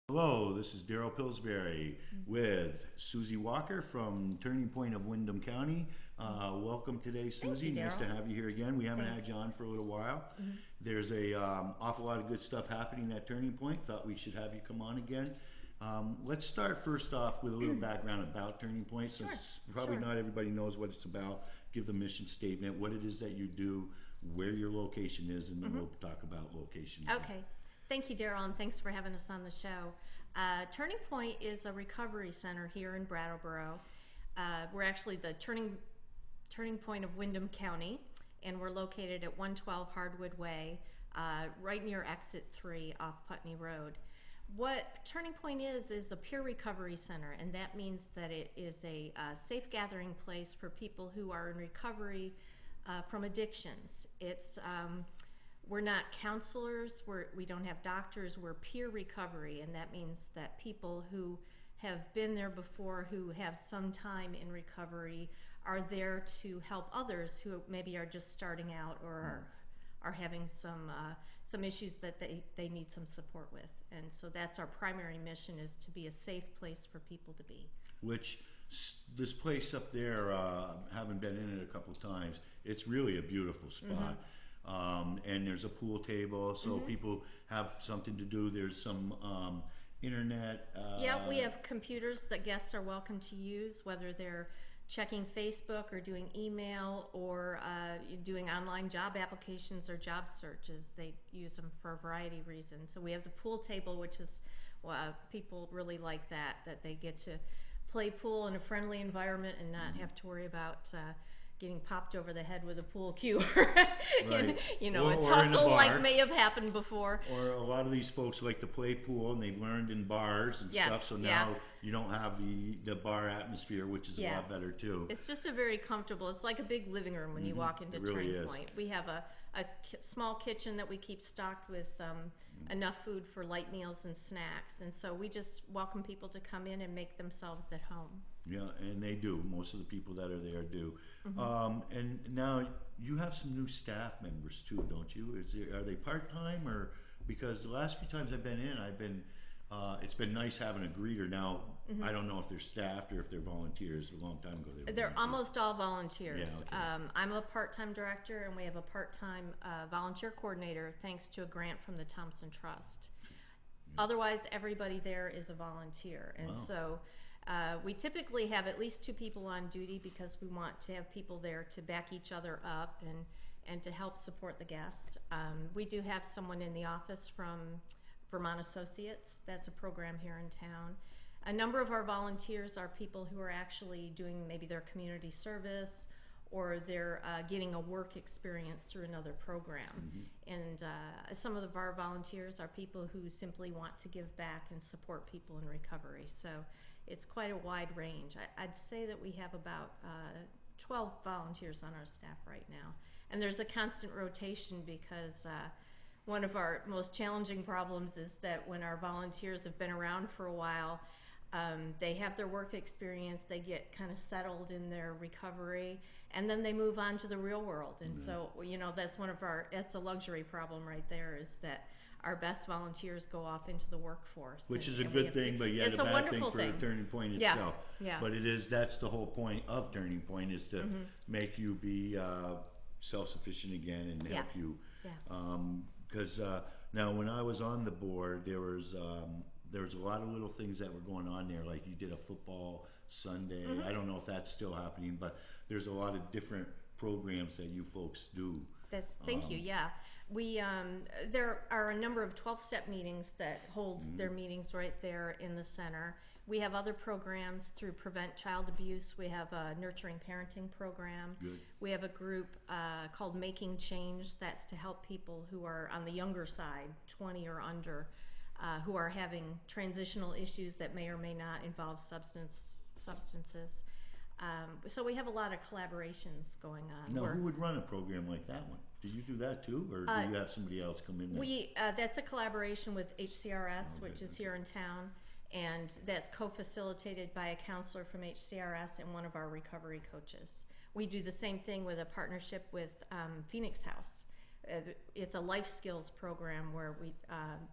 Hello, this is Daryl Pillsbury with Susie Walker from Turning Point of Windham County. Welcome today, Thank Susie. you, Nice to Daryl. have you here again. We haven't had Thanks. you on for a little while. There's a awful lot of good stuff happening at Turning Point. Thought we should have you come on again. Let's start first off with a little background about Turning Point, Sure, since probably sure. not everybody knows what it's about. Give the mission statement, what it is that you do, where your location is, and then we'll talk about location. Okay. Thank you, Daryl, and thanks for having us on the show. Turning Point is a recovery center here in Brattleboro. We're actually the turning point of Windham County, and we're located at 112 Hardwood Way, right near Exit 3 off Putney Road. What Turning Point is a peer recovery center, and that means that it is a safe gathering place for people who are in recovery from addictions. We're not counselors, we don't have doctors, we're peer recovery, and that means that people who have been there before, who have some time in recovery, are there to help others who maybe are just starting out or are having some issues that they need some support with. And so that's our primary mission, is to be a safe place for people to be. Which this place up there, having been in it a couple of times, it's really a beautiful spot. And there's a pool table, so people have something to do. There's some internet. Yeah, we have computers that guests are welcome to use, whether they're checking Facebook or doing email or doing online job applications or job searches. They use them for a variety of reasons. So we have the pool table, which is, people really like that they get to play pool in a friendly environment and not have to worry about getting popped over the head with a pool cue. Right. A Or in a tussle bar. like may have happened before. Or a lot of these folks like to play pool, and they've learned in bars and Yes, stuff. So now yeah. you don't have the bar atmosphere, which is a Yeah. lot better too. It's just a very comfortable, it's like a big living room when you walk into It really Turning is. Point. We have a small kitchen that we keep stocked with enough food for light meals and snacks. And so we just welcome people to come in and make themselves at home. Yeah, and they do. Most of the people that are there do. And now you have some new staff members too, don't you? Are they part time, or because the last few times I've been in, it's been nice having a greeter. Now I don't know if they're staffed or if they're volunteers. A long time ago they were. They're volunteers. almost all volunteers. Yeah, okay. I'm a part-time director, and we have a part-time volunteer coordinator thanks to a grant from the Thompson Trust. Otherwise, everybody there is a volunteer. And Wow. so we typically have at least 2 people on duty because we want to have people there to back each other up and to help support the guests. We do have someone in the office from Vermont Associates. That's a program here in town. A number of our volunteers are people who are actually doing maybe their community service, or they're getting a work experience through another program. And some of our volunteers are people who simply want to give back and support people in recovery. So it's quite a wide range. I'd say that we have about 12 volunteers on our staff right now. And there's a constant rotation because one of our most challenging problems is that when our volunteers have been around for a while, they have their work experience, they get kind of settled in their recovery, and then they move on to the real world. And so, that's a luxury problem right there, is that our best volunteers go off into the workforce. Which is a and we good have to- thing, but yet it's a bad thing wonderful for thing. Turning Point Yeah, itself. yeah. But that's the whole point of Turning Point, is to make you be self-sufficient again and Yeah. help you. Yeah. Because now when I was on the board, there was a lot of little things that were going on there, like you did a football Sunday. I don't know if that's still happening, but there's a lot of different programs that you folks do. Thank you. Yeah, we there are a number of 12-step meetings that hold their meetings right there in the center. We have other programs through Prevent Child Abuse. We have a nurturing parenting program. Good. We have a group called Making Change. That's to help people who are on the younger side, 20 or under, who are having transitional issues that may or may not involve substances. So we have a lot of collaborations going on. Now, who would run a program like that one? Do you do that too, or do you have somebody else come in there? That's a collaboration with HCRS, which is Okay. here in town, and that's co-facilitated by a counselor from HCRS and one of our recovery coaches. We do the same thing with a partnership with Phoenix House. it's a life skills program where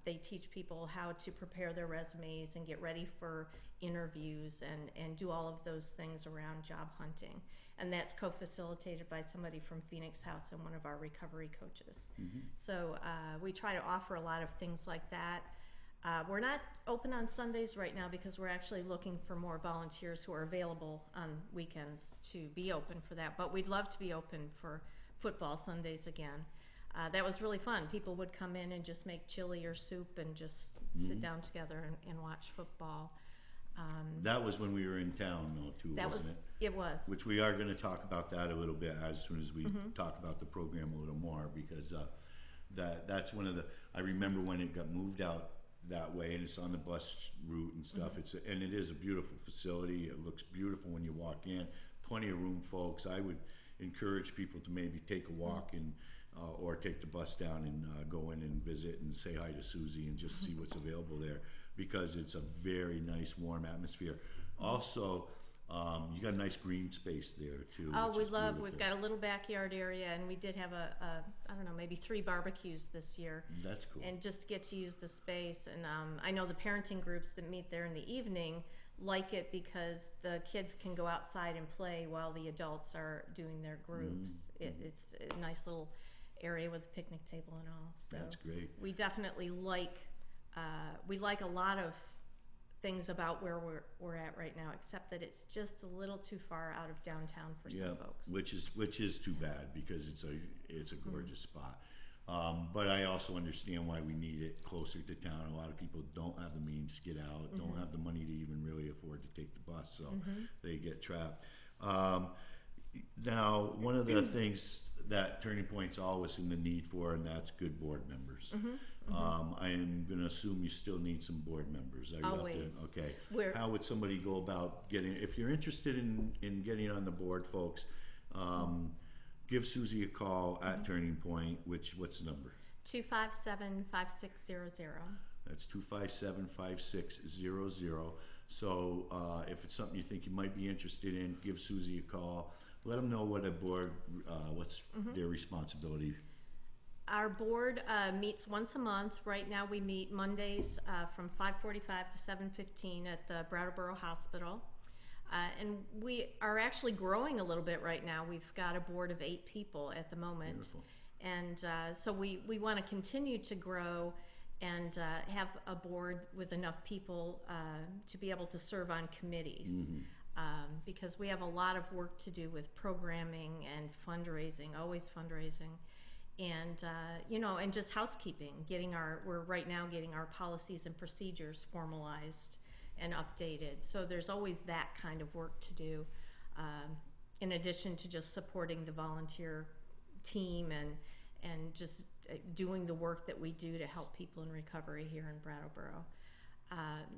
they teach people how to prepare their resumes and get ready for interviews and do all of those things around job hunting. And that's co-facilitated by somebody from Phoenix House and one of our recovery coaches. So we try to offer a lot of things like that. We're not open on Sundays right now because we're actually looking for more volunteers who are available on weekends to be open for that. But we'd love to be open for football Sundays again. That was really fun. People would come in and just make chili or soup and just sit down together and watch football. That was when we were in town, though, too, wasn't it? It was. Which we are going to talk about that a little bit as soon as we talk about the program a little more, because that's one of the. I remember when it got moved out that way, and it's on the bus route and stuff. And it is a beautiful facility. It looks beautiful when you walk in. Plenty of room, folks. I would encourage people to maybe take a walk and or take the bus down and go in and visit and say hi to Susie and just see what's available there, because it's a very nice, warm atmosphere. Also, you got a nice green space there too. Oh, we've got a little backyard area, and we did have I don't know, maybe 3 barbecues this year. That's cool. And just get to use the space. And I know the parenting groups that meet there in the evening like it because the kids can go outside and play while the adults are doing their groups. It's a nice little area with a picnic table and all. So that's great. We definitely like a lot of things about where we're at right now, except that it's just a little too far out of downtown for some folks. Which is too bad, because it's a gorgeous spot. But I also understand why we need it closer to town. A lot of people don't have the means to get out, don't have the money to even really afford to take the bus, so they get trapped. Now, one of the things that Turning Point's always in the need for, and that's good board members. I am going to assume you still need some board members. Are you Always. Out there? Okay. How would somebody go about getting, if you're interested in getting on the board, folks, give Susie a call at Turning Point, what's the number? 257-5600. That's 257-5600. So if it's something you think you might be interested in, give Susie a call. Let them know what a board, what's their responsibility. Our board meets once a month. Right now we meet Mondays from 5:45 to 7:15 at the Brattleboro Hospital. And we are actually growing a little bit right now. We've got a board of 8 people at the moment. Beautiful. And so we want to continue to grow and have a board with enough people to be able to serve on committees. Because we have a lot of work to do with programming and fundraising, always fundraising, and and just housekeeping. We're right now getting our policies and procedures formalized and updated. So there's always that kind of work to do, in addition to just supporting the volunteer team and just doing the work that we do to help people in recovery here in Brattleboro.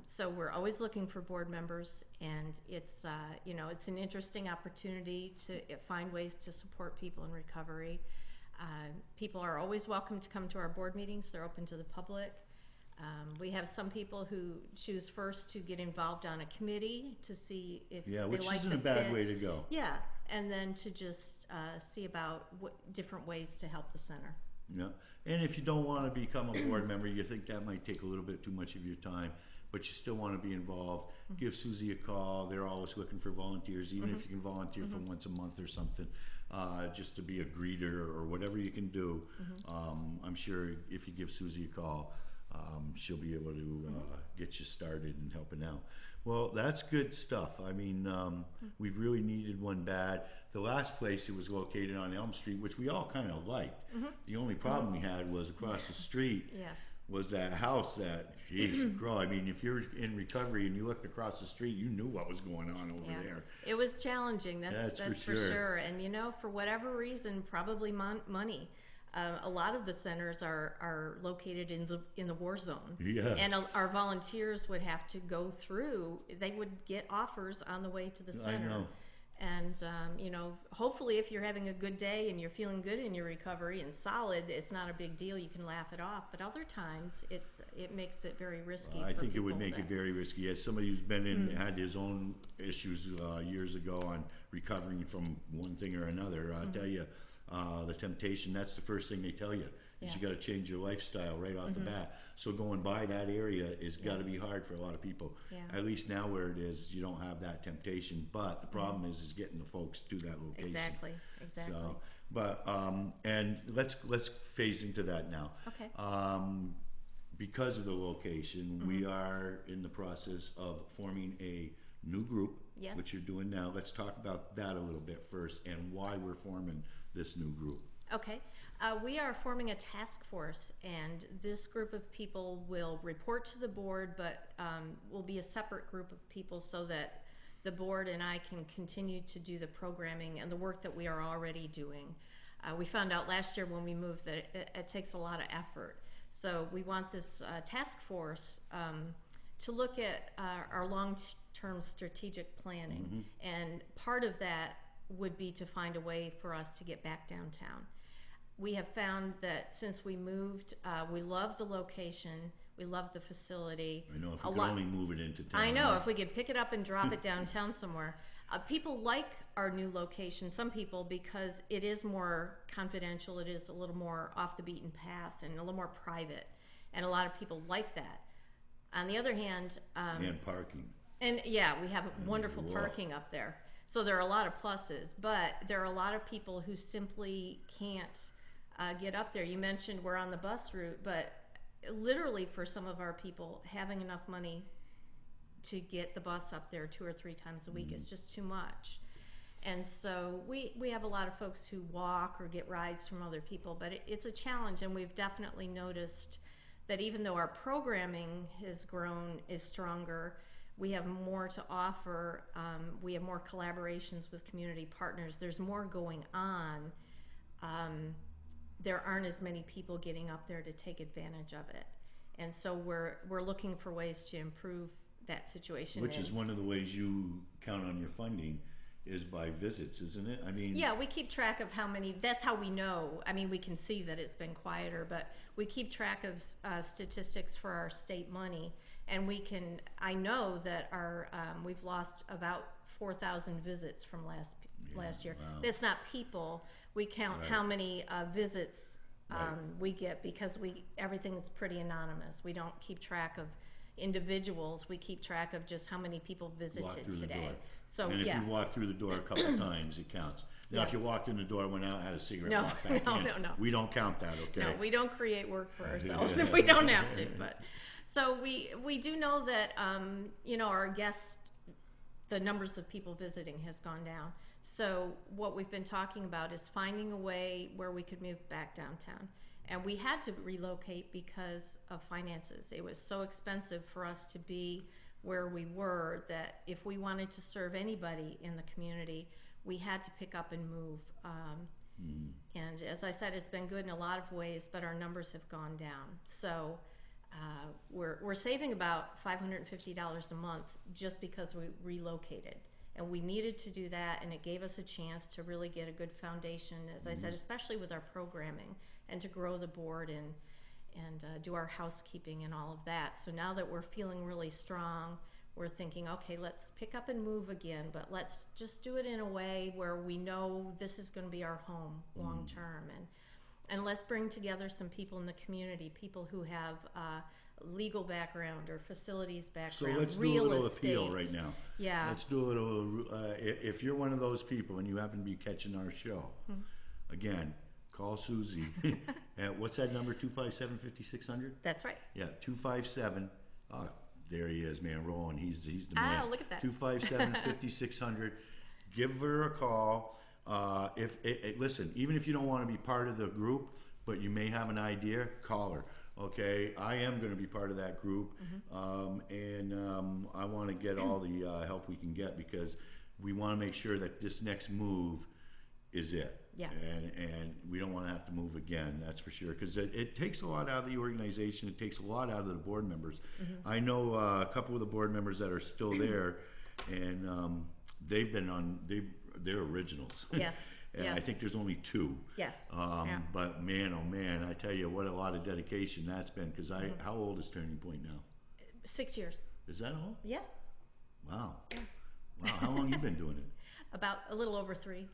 So we're always looking for board members, and it's it's an interesting opportunity to find ways to support people in recovery. People are always welcome to come to our board meetings. They're open to the public. We have some people who choose first to get involved on a committee to see if they which like isn't the a bad fit. way to go. Yeah, and then to just see about different ways to help the center. Yeah, and if you don't want to become a board member, you think that might take a little bit too much of your time, but you still want to be involved, give Susie a call. They're always looking for volunteers, even if you can volunteer for once a month or something, just to be a greeter or whatever you can do. I'm sure if you give Susie a call, she'll be able to get you started and helping out. Well, that's good stuff. I mean, we've really needed one bad. The last place, it was located on Elm Street, which we all kind of liked. The only problem we had was across the street. Yes. Was that house that, geez, crow. I mean, if you're in recovery and you looked across the street, you knew what was going on over there. It was challenging, that's for sure. And for whatever reason, probably money. A lot of the centers are located in the war zone. Yeah. And our volunteers would have to go through, they would get offers on the way to the center. I know. And, hopefully if you're having a good day and you're feeling good in your recovery and solid, it's not a big deal. You can laugh it off. But other times, it makes it very risky I for think it would people make it very risky. As somebody who's been in, had his own issues years ago on recovering from one thing or another, I'll tell you, the temptation. That's the first thing they tell you. Is Yeah. you got to change your lifestyle right off the bat. So going by that area is got to be hard for a lot of people. Yeah. At least now where it is, you don't have that temptation. But the problem is getting the folks to that location. Exactly. So, but and let's phase into that now. Okay. Because of the location, we are in the process of forming a new group, Yes. which you're doing now. Let's talk about that a little bit first and why we're forming this new group. Okay. We are forming a task force, and this group of people will report to the board, but will be a separate group of people so that the board and I can continue to do the programming and the work that we are already doing. We found out last year when we moved that it takes a lot of effort. So we want this task force to look at our long-term strategic planning. And part of that would be to find a way for us to get back downtown. We have found that since we moved, we love the location, we love the facility. I know if we could only move it into town. I know, if we could pick it up and drop it downtown somewhere. People like our new location, some people, because it is more confidential, it is a little more off the beaten path and a little more private, and a lot of people like that. On the other hand... and parking. And yeah, we have wonderful parking up there. So there are a lot of pluses, but there are a lot of people who simply can't get up there. You mentioned we're on the bus route, but literally for some of our people, having enough money to get the bus up there 2 or 3 times a week is just too much. And so we have a lot of folks who walk or get rides from other people, but it's a challenge, and we've definitely noticed that even though our programming has grown, is stronger, we have more to offer. We have more collaborations with community partners. There's more going on. There aren't as many people getting up there to take advantage of it. And so we're looking for ways to improve that situation. Which is one of the ways you count on your funding, is by visits, isn't it? I mean... Yeah, we keep track of how many, that's how we know. I mean, we can see that it's been quieter, but we keep track of statistics for our state money. And I know that we've lost about 4,000 visits from last year. Wow. That's not people. We count how many visits we get, because everything is pretty anonymous. We don't keep track of individuals. We keep track of just how many people visited today. So and if you walk through the door a couple of times, it counts. Now, if you walked in the door, went out, had a cigarette, walked back in, no. we don't count that, okay? No, we don't create work for ourselves if we don't have to. But so we do know that our guests, the numbers of people visiting has gone down. So what we've been talking about is finding a way where we could move back downtown. And we had to relocate because of finances. It was so expensive for us to be where we were that if we wanted to serve anybody in the community, we had to pick up and move. And as I said, it's been good in a lot of ways, but our numbers have gone down. So we're saving about $550 a month just because we relocated. And we needed to do that, and it gave us a chance to really get a good foundation, as I said, especially with our programming, and to grow the board and do our housekeeping and all of that. So now that we're feeling really strong, we're thinking, okay, let's pick up and move again, but let's just do it in a way where we know this is going to be our home long term. And let's bring together some people in the community, people who have legal background or facilities background, so let's real do a little estate. appeal right now. Yeah. Let's do a little, if you're one of those people and you happen to be catching our show, again, call Susie. What's that number, 257-5600? That's right. Yeah, 257. There he is, man, rolling. He's the man. Oh, look at that. 257-5600. Give her a call. Listen, even if you don't want to be part of the group, but you may have an idea, call her. Okay, I am going to be part of that group, and I want to get all the help we can get, because we want to make sure that this next move is it. Yeah. And we don't want to have to move again, that's for sure, because it takes a lot out of the organization. It takes a lot out of the board members. I know a couple of the board members that are still there, and they've been on, they're originals. Yes. And I think there's only 2. Yes. But man, oh man, I tell you what, a lot of dedication that's been, because how old is Turning Point now? 6 years. Is that all? Yeah. Wow. Wow, how long you been doing it? About a little over 3.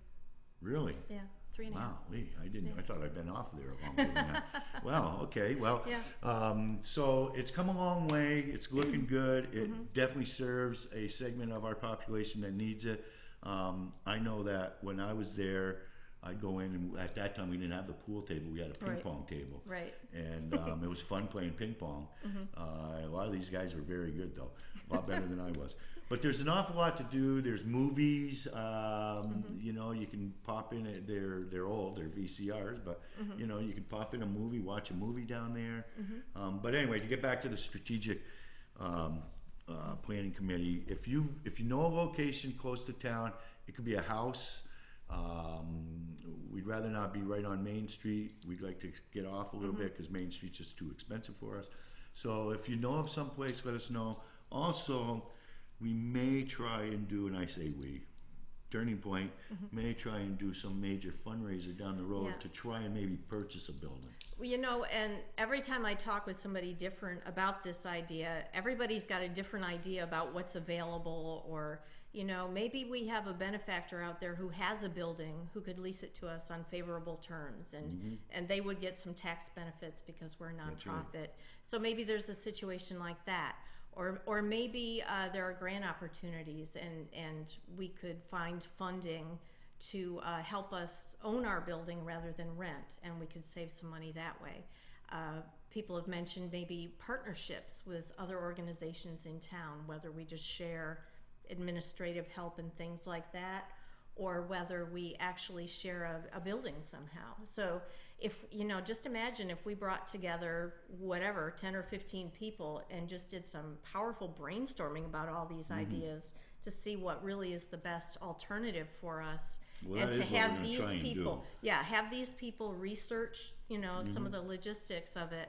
Really? Yeah, 3.5. Wow, I didn't. I thought I'd been off there a long time. Wow. Okay. Well, Yeah. so it's come a long way. It's looking good. It definitely serves a segment of our population that needs it. I know that when I was there, I'd go in, and at that time we didn't have the pool table. We had a ping pong table, Right. and it was fun playing ping pong. A lot of these guys were very good, though, a lot better than I was. But there's an awful lot to do. There's movies. You know, you can pop in. They're old. They're VCRs, but you know, you can pop in a movie, watch a movie down there. But anyway, to get back to the strategic planning committee, if you know a location close to town, it could be a house. We'd rather not be right on Main Street. We'd like to get off a little bit because Main Street's just too expensive for us. So if you know of some place, let us know. Also, we may try and do, and I say we, Turning Point may try and do some major fundraiser down the road to try and maybe purchase a building. Well, you know, and every time I talk with somebody different about this idea, everybody's got a different idea about what's available, or, you know, maybe we have a benefactor out there who has a building who could lease it to us on favorable terms, and they would get some tax benefits because we're a nonprofit. Right. So maybe there's a situation like that. Or maybe there are grant opportunities, and we could find funding to help us own our building rather than rent, and we could save some money that way. People have mentioned maybe partnerships with other organizations in town, whether we just share administrative help and things like that, or whether we actually share a building somehow. So if, you know, just imagine if we brought together whatever, 10 or 15 people and just did some powerful brainstorming about all these ideas to see what really is the best alternative for us. Well, and to have these people, have these people research, you know, some of the logistics of it.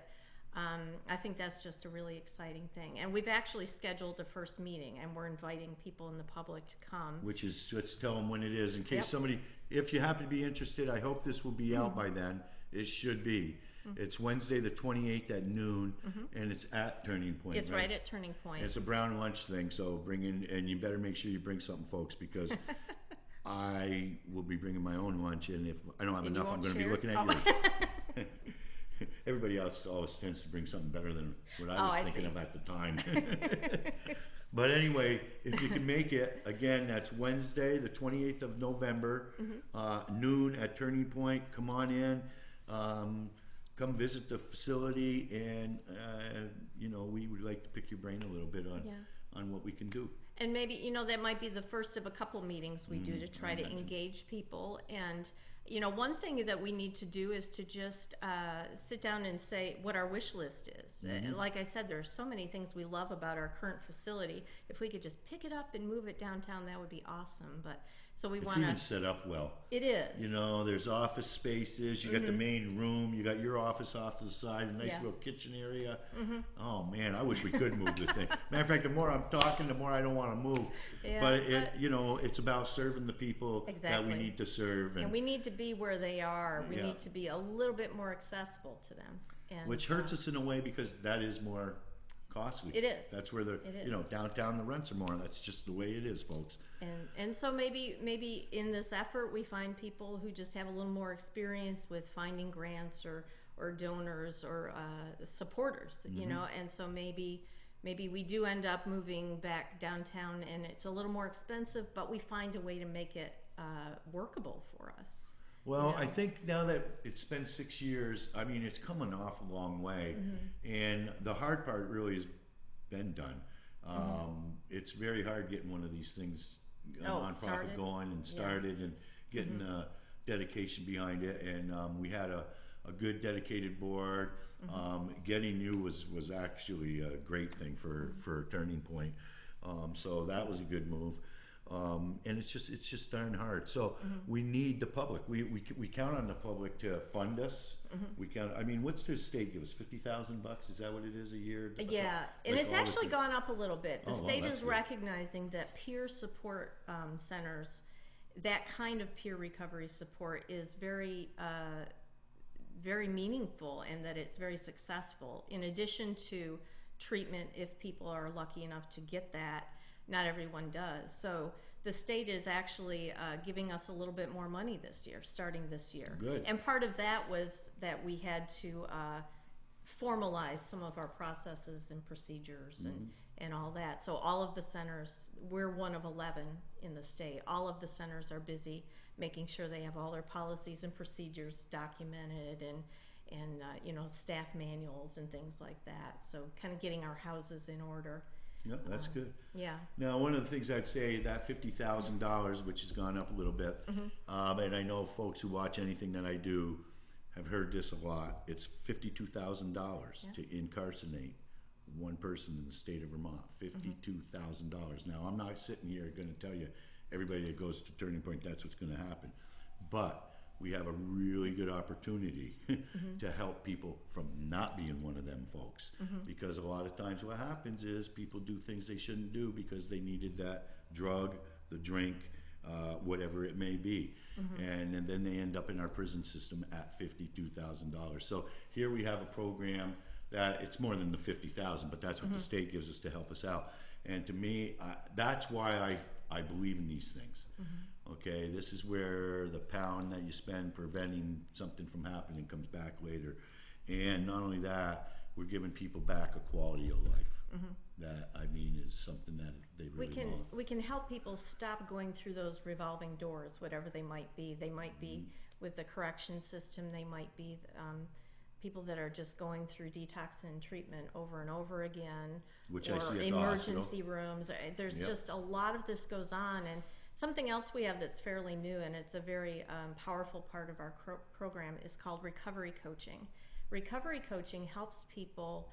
I think that's just a really exciting thing. And we've actually scheduled a first meeting, and we're inviting people in the public to come. Which is, let's tell them when it is, in case somebody, if you happen to be interested, I hope this will be out by then. It should be. It's Wednesday the 28th at noon, and it's at Turning Point. It's right at Turning Point. And it's a brown lunch thing, so bring in, and you better make sure you bring something, folks, because I will be bringing my own lunch, and if I don't have enough, I'm going to be looking at yours. Everybody else always tends to bring something better than what I was thinking of at the time. But anyway, if you can make it, again, that's Wednesday, the 28th of November, noon at Turning Point. Come on in, come visit the facility, and you know, we would like to pick your brain a little bit on what we can do. And maybe, you know, that might be the first of a couple meetings we do to try to engage people. And, you know, one thing that we need to do is to just sit down and say what our wish list is. Like I said, there are so many things we love about our current facility. If we could just pick it up and move it downtown, that would be awesome. But so we want to. It's even set up well. It is. You know, there's office spaces. You got the main room. You got your office off to the side. A nice little kitchen area. Oh man, I wish we could move the thing. Matter of fact, the more I'm talking, the more I don't want to move. But you know, it's about serving the people that we need to serve, and we need to be where they are. We need to be a little bit more accessible to them. And, which hurts us in a way, because that is more costly. It is. That's where you know, downtown the rents are more. That's just the way it is, folks. And so maybe in this effort we find people who just have a little more experience with finding grants or donors or supporters, you know, and so maybe we do end up moving back downtown, and it's a little more expensive, but we find a way to make it workable for us. Well, you know? I think now that it's been 6 years, I mean, it's coming off a long way, and the hard part really has been done. It's very hard getting one of these things, a nonprofit going and started, and getting dedication behind it, and we had a good dedicated board. Getting you was actually a great thing for Turning Point, so that was a good move. And it's just darn hard. So we need the public. We count on the public to fund us. We count. I mean, what's the state give us? $50,000? Is that what it is a year? Yeah, and it's actually gone up a little bit. The state is good. Recognizing that peer support centers, that kind of peer recovery support, is very very meaningful, and that it's very successful. In addition to treatment, if people are lucky enough to get that. not everyone does. So the state is actually giving us a little bit more money this year, starting this year. Good. And part of that was that we had to formalize some of our processes and procedures and all that. So all of the centers, we're one of 11 in the state. All of the centers are busy making sure they have all their policies and procedures documented and staff manuals and things like that. So kind of getting our houses in order. Yeah, that's good. Yeah. Now, one of the things I'd say, that $50,000, which has gone up a little bit, and I know folks who watch anything that I do have heard this a lot. It's $52,000 to incarcerate one person in the state of Vermont. $52,000. Now, I'm not sitting here going to tell you everybody that goes to Turning Point that's what's going to happen, but we have a really good opportunity to help people from not being one of them folks. Because a lot of times what happens is people do things they shouldn't do because they needed that drug, the drink, whatever it may be. And then they end up in our prison system at $52,000. So here we have a program that it's more than the $50,000, but that's what the state gives us to help us out. And to me, that's why I believe in these things. Okay, this is where the pound that you spend preventing something from happening comes back later. And not only that, we're giving people back a quality of life. That, I mean, is something that they really want. We can help people stop going through those revolving doors, whatever they might be. They might be with the correction system. They might be people that are just going through detox and treatment over and over again. Which or I see at the emergency hospital. Rooms. There's just a lot of this goes on. And something else we have that's fairly new, and it's a very powerful part of our program, is called recovery coaching. Recovery coaching helps people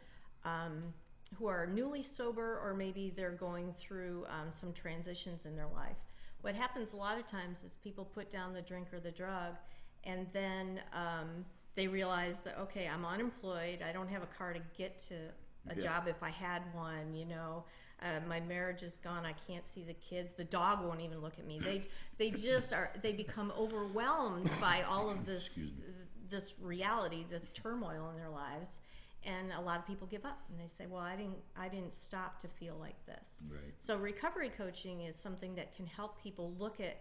who are newly sober, or maybe they're going through some transitions in their life. What happens a lot of times is people put down the drink or the drug, and then they realize that, okay, I'm unemployed, I don't have a car to get to a job if I had one, my marriage is gone, I can't see the kids, the dog won't even look at me. They just they become overwhelmed by all of this reality, this turmoil in their lives. And a lot of people give up and they say, well, I didn't stop to feel like this. Right. So recovery coaching is something that can help people look at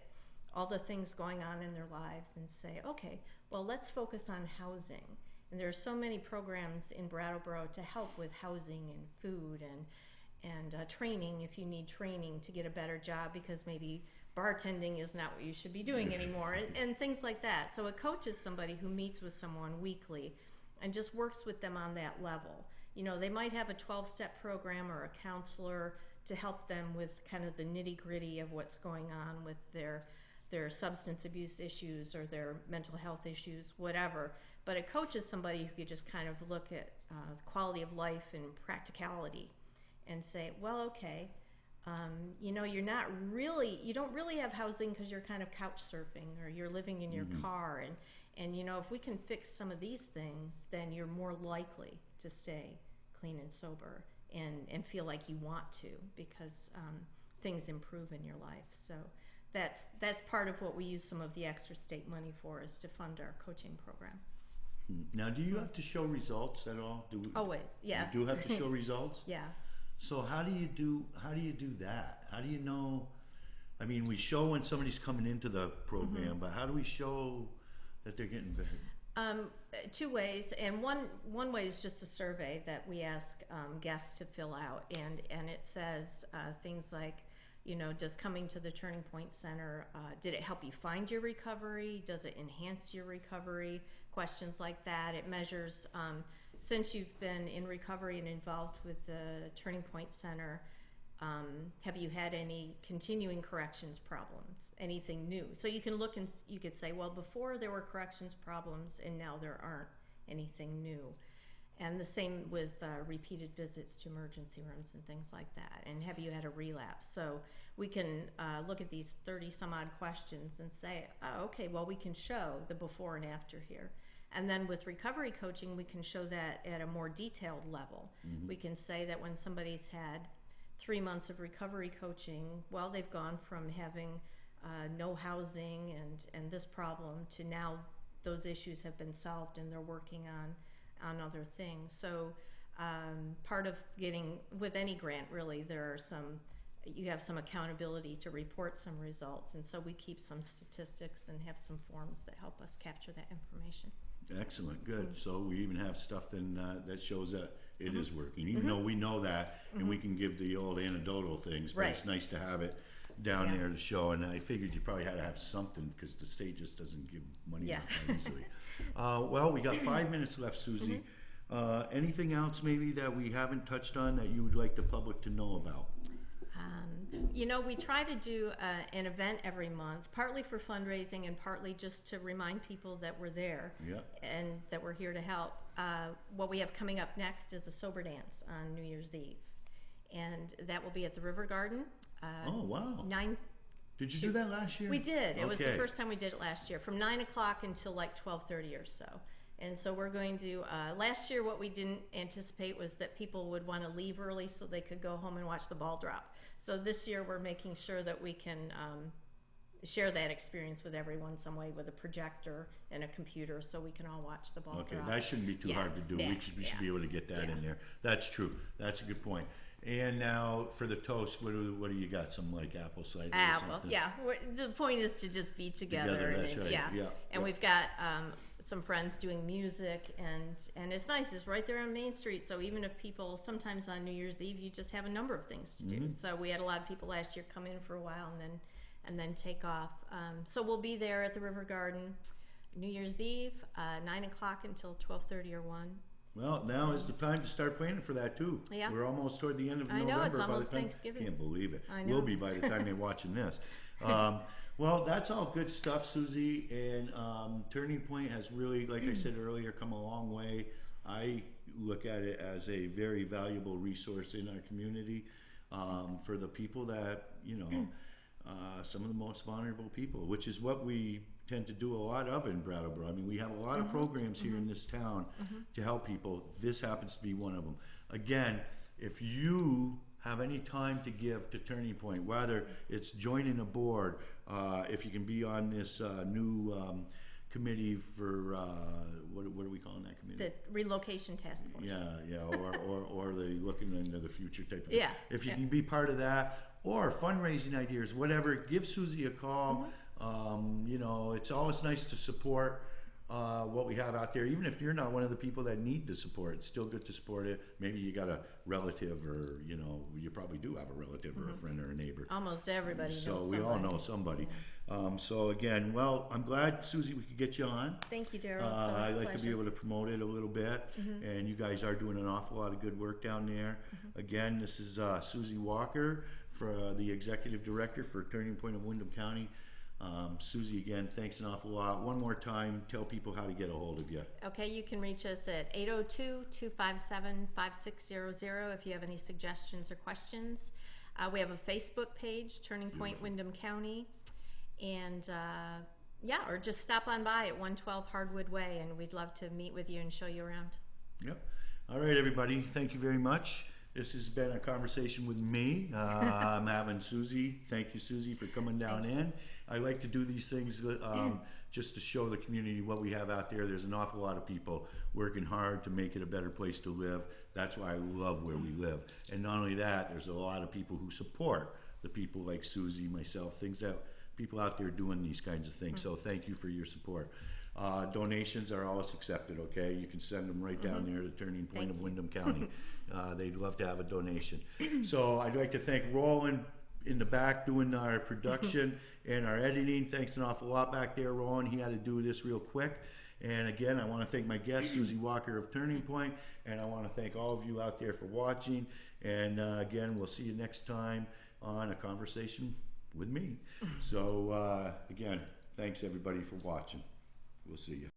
all the things going on in their lives and say, okay, well, let's focus on housing. And there are so many programs in Brattleboro to help with housing and food and training, if you need training to get a better job, because maybe bartending is not what you should be doing anymore, and things like that. So a coach is somebody who meets with someone weekly and just works with them on that level. They might have a 12-step program or a counselor to help them with kind of the nitty-gritty of what's going on with their substance abuse issues or their mental health issues, whatever. But a coach is somebody who could just kind of look at quality of life and practicality and say, well, okay, you don't really have housing because you're kind of couch surfing or you're living in your car. And if we can fix some of these things, then you're more likely to stay clean and sober and feel like you want to, because things improve in your life. So that's part of what we use some of the extra state money for, is to fund our coaching program. Now, do you have to show results at all? Always, yes. You do have to show results? Yeah. So how do you do that? How do you know? I mean, we show when somebody's coming into the program, but how do we show that they're getting better? Two ways, and one way is just a survey that we ask guests to fill out, and it says things like, does coming to the Turning Point Center, did it help you find your recovery? Does it enhance your recovery? Questions like that. It measures, since you've been in recovery and involved with the Turning Point Center, have you had any continuing corrections problems? Anything new? So you can look and you could say, well, before there were corrections problems and now there aren't anything new. And the same with repeated visits to emergency rooms and things like that. And have you had a relapse? So we can look at these 30 some odd questions and say, oh, okay, well, we can show the before and after here. And then with recovery coaching, we can show that at a more detailed level. We can say that when somebody's had 3 months of recovery coaching, well, they've gone from having no housing and this problem to now those issues have been solved and they're working on other things. So part of getting, with any grant really, there are some, you have some accountability to report some results. And so we keep some statistics and have some forms that help us capture that information. Excellent, good. So we even have stuff then that shows that it is working, even Mm-hmm. though we know that, and we can give the old anecdotal things, but Right. it's nice to have it down Yeah. there to show. And I figured you probably had to have something because the state just doesn't give money Yeah. out that easily. Well, we got 5 minutes left, Susie. Anything else maybe that we haven't touched on that you would like the public to know about? You know, we try to do an event every month, partly for fundraising and partly just to remind people that we're there Yeah. and that we're here to help. What we have coming up next is a sober dance on New Year's Eve, and that will be at the River Garden. Oh, wow. 9. Did you do that last year? We did. It was the Okay. first time we did it last year, from 9 o'clock until like 12:30 or so. And so we're going to, last year what we didn't anticipate was that people would want to leave early so they could go home and watch the ball drop. So this year we're making sure that we can share that experience with everyone some way with a projector and a computer so we can all watch the ball Okay, drop. that shouldn't be too Yeah, hard to do. yeah, We should yeah. be able to get that Yeah. in there. That's true. That's a good point. And now for the toast, what do you got? Some like apple cider or Well, something? yeah. The point is to just be together. Together, that's right. Yeah. Yeah, And yeah. we've got some friends doing music, and it's nice. It's right there on Main Street. So even if people sometimes on New Year's Eve, you just have a number of things to Mm-hmm. do. So we had a lot of people last year come in for a while and then take off. So we'll be there at the River Garden New Year's Eve, 9 o'clock until 12:30 or 1. Well, now is the time to start planning for that too. Yeah. We're almost toward the end of I November. know, it's by the almost time- Thanksgiving. Can't believe it. I Will know. be by the time they're watching this. Well, that's all good stuff, Susie. And Turning Point has really, like I said earlier, come a long way. I look at it as a very valuable resource in our community for the people that, some of the most vulnerable people, which is what we tend to do a lot of in Brattleboro. I mean, we have a lot of programs here in this town to help people. This happens to be one of them. Again, if you have any time to give to Turning Point, whether it's joining a board, if you can be on this new committee for what are we calling that committee? The relocation task force. Yeah, or the looking into the future type of thing. Yeah, If you yeah. can be part of that, or fundraising ideas, whatever, give Susie a call. It's always nice to support what we have out there, even if you're not one of the people that need to support. It's still good to support it. Maybe you got a relative, or you probably do have a relative or a friend or a neighbor. Almost everybody knows So somebody. we all know somebody. So again, well, I'm glad, Susie, we could get you on. Thank you, Daryl. I'd like to be pleasure. able to promote it a little bit, and you guys are doing an awful lot of good work down there. Again, this is Susie Walker, for the Executive Director for Turning Point of Windham County. Susie, again, thanks an awful lot. One more time, tell people how to get a hold of you. Okay, you can reach us at 802-257-5600 if you have any suggestions or questions. We have a Facebook page, Turning Point Windham County, and or just stop on by at 112 Hardwood Way, and we'd love to meet with you and show you around. Yep. All right, everybody. Thank you very much. This has been a conversation with me. I'm having Susie. Thank you, Susie, for coming down in. I like to do these things just to show the community what we have out there. There's an awful lot of people working hard to make it a better place to live. That's why I love where we live. And not only that, there's a lot of people who support the people like Susie, myself, things that people out there doing these kinds of things. So thank you for your support. Donations are always accepted, okay? You can send them right down there to Turning Point of Windham County. They'd love to have a donation. So I'd like to thank Roland in the back doing our production and our editing. Thanks an awful lot back there, Roland. He had to do this real quick. And again, I want to thank my guest, Susie Walker of Turning Point, and I want to thank all of you out there for watching. And again, we'll see you next time on A Conversation with Me. So again, thanks everybody for watching. We'll see you.